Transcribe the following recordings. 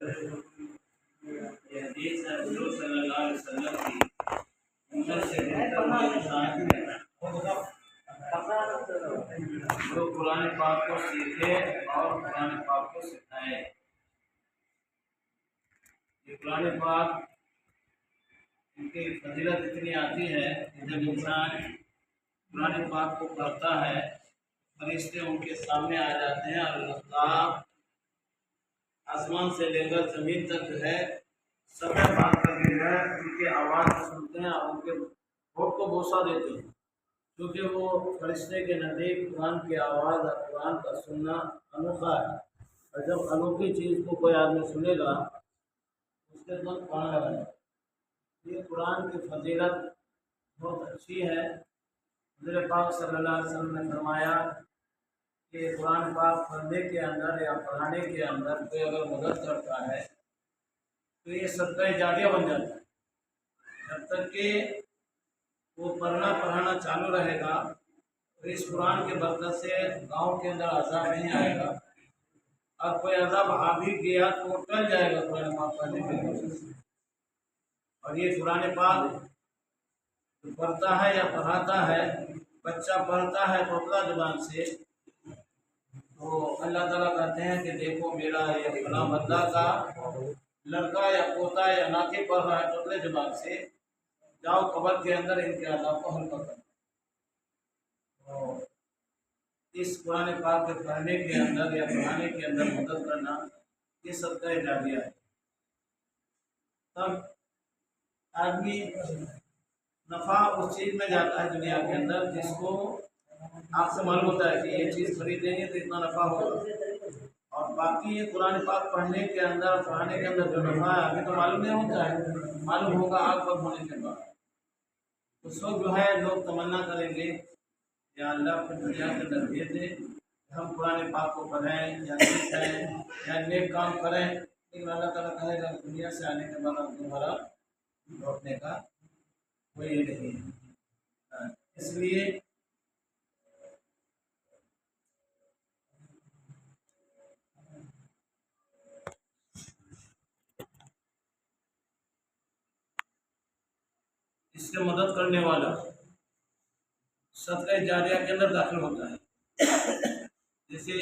یہ حدیث ہے حضور صلی اللہ علیہ وسلم کی عمر سے بہتر انسان جو قرآن پاک کو سیکھے اور قرآن پاک کو سکھائے۔ یہ قرآن پاک ان کی فضیلت اتنی آتی ہے کہ جب انسان قرآن پاک کو پڑھتا ہے فرشتے ان کے سامنے آ جاتے ہیں اور اللہ آسمان سے لے کر زمین تک جو ہے سب بات کر کے جو ہے ان کی آواز سنتے ہیں اور ان کے ہوٹ کو بوسہ دیتے ہیں، کیونکہ وہ فرشتے کے نزدیک قرآن کی آواز اور قرآن کا سننا انوکھا ہے، اور جب انوکھی چیز کو کوئی آدمی سنے گا اس کے دل پڑھنے لگے۔ یہ قرآن کی فضیلت بہت اچھی ہے۔ حضور پاک صلی اللہ علیہ وسلم نے فرمایا کہ قرآن پاک پڑھنے کے اندر یا پڑھانے کے اندر کوئی اگر مدد کرتا ہے تو یہ صدقہ جاریہ بن جاتا ہے۔ جب تک کہ وہ پڑھنا پڑھانا چالو رہے گا تو اس قرآن کے برکت سے گاؤں کے اندر عذاب نہیں آئے گا، اور کوئی عذاب آ بھی گیا تو وہ ٹل جائے گا قرآن پاک پڑھنے کی وجہ سے۔ اور یہ قرآن پاک جو پڑھتا ہے یا پڑھاتا ہے، بچہ پڑھتا ہے تو اپنا زبان سے، تو اللہ تعالیٰ کہتے ہیں کہ دیکھو میرا یہ فلاں بندہ کا لڑکا یا پوتا یا ناتی پڑھ رہا ہے تو اپنے زبان سے جاؤ قبر کے اندر ان کے عذاب کو ہلکا کرو۔ اس قرآن پاک کے پڑھنے کے اندر یا پڑھانے کے اندر مدد کرنا یہ صدقہ جاریہ ہے۔ تب آدمی نفع اس چیز میں جاتا ہے دنیا کے اندر جس کو آپ سے معلوم ہوتا ہے کہ یہ چیز خریدیں گے تو اتنا نفع ہوگا، اور باقی یہ قرآن پاک پڑھنے کے اندر پڑھانے کے اندر جو نفع ہے ابھی تو معلوم نہیں ہوتا ہے، معلوم ہوگا آگ پر ہونے کے بعد۔ اس وقت جو ہے لوگ تمنا کریں گے یا اللہ اپنی دنیا کے اندر بھیج دے، ہم قرآن پاک کو پڑھیں یا سیکھیں یا نیک کام کریں، لیکن اللہ تعالیٰ کہے گا دنیا سے آنے کے بعد تمہارا لوٹنے کا کوئی نہیں ہے۔ اس لیے اس سے مدد کرنے والا صدقہ جاریہ کے اندر داخل ہوتا ہے۔ جیسے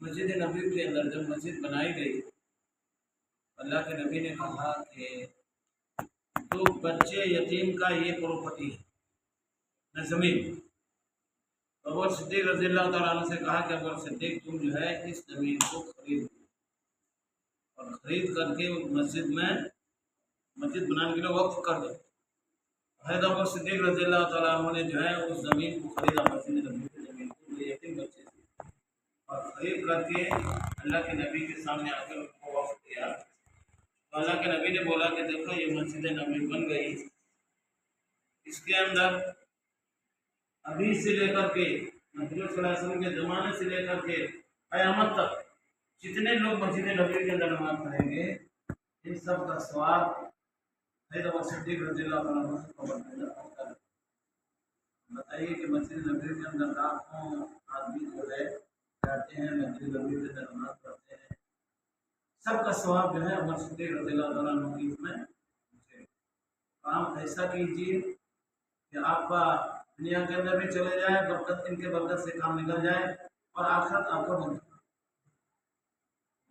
مسجد نبی کے اندر جب مسجد بنائی گئی، اللہ کے نبی نے کہا کہ تو بچے یتیم کا یہ پراپرٹی ہے زمین، ابو صدیق رضی اللہ تعالیٰ عنہ سے کہا کہ ابو صدیق تم جو ہے اس زمین کو خرید اور خرید کر کے مسجد میں مسجد بنانے کے لیے وقف کر دو۔ حضرت ابو صدیق رضی اللہ تعالیٰ عنہ نے جو ہے اس زمین کو خریدا، مسجد نبی کی زمین کو یتیم بچے سے، اور خرید کر کے اللہ کے نبی کے سامنے آ کر ان کو وقف کیا۔ تو اللہ کے نبی نے بولا کہ دیکھو یہ مسجد نبی بن گئی، اس کے اندر ابھی سے لے کر کے نبی صلی اللہ علیہ وسلم کے زمانے سے لے کر کے قیامت تک جتنے لوگ مسجد نبی کے اندر نماز پڑھیں گے ان سب کا ثواب حضرت ابو صدیق رضی اللہ عنہ سے قبول کرتا ہے۔ بتائیے کہ مسجد نبی کے اندر لاکھوں آدمی جو ہے جاتے ہیں، مسجد نبی کے اندر نماز پڑھتے ہیں، سب کا ثواب جو ہے ابو صدیق رضی اللہ عنہ کی اس میں کام ایسا کیجیے کہ آپ کا دنیا کے اندر بھی چلے جائے، برکت ان کے برکت سے کام نکل جائے اور آخرت آپ کو بن جائے۔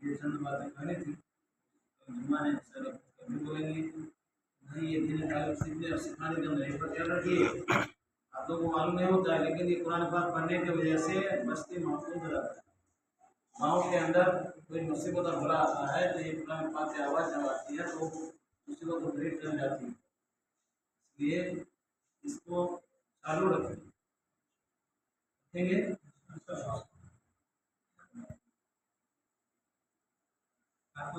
یہ چند باتیں کہنی تھی، ہے کبھی بولیں گے نہیں یہ دین تعلیم سیکھنے اور سکھانے کے اندر ایک بات یاد رکھیے، آپ لوگوں کو معلوم نہیں ہوتا ہے لیکن یہ قرآن پاک پڑھنے کی وجہ سے بستی محفوظ رہتا ہے۔ گاؤں کے اندر کوئی مصیبت اور بلا آتا ہے تو یہ قرآن پاک کی آواز جب آتی ہے تو مصیبت کو بریک کر جاتی ہے، اس لیے اس کو چالو رکھیں گے۔ آپ کو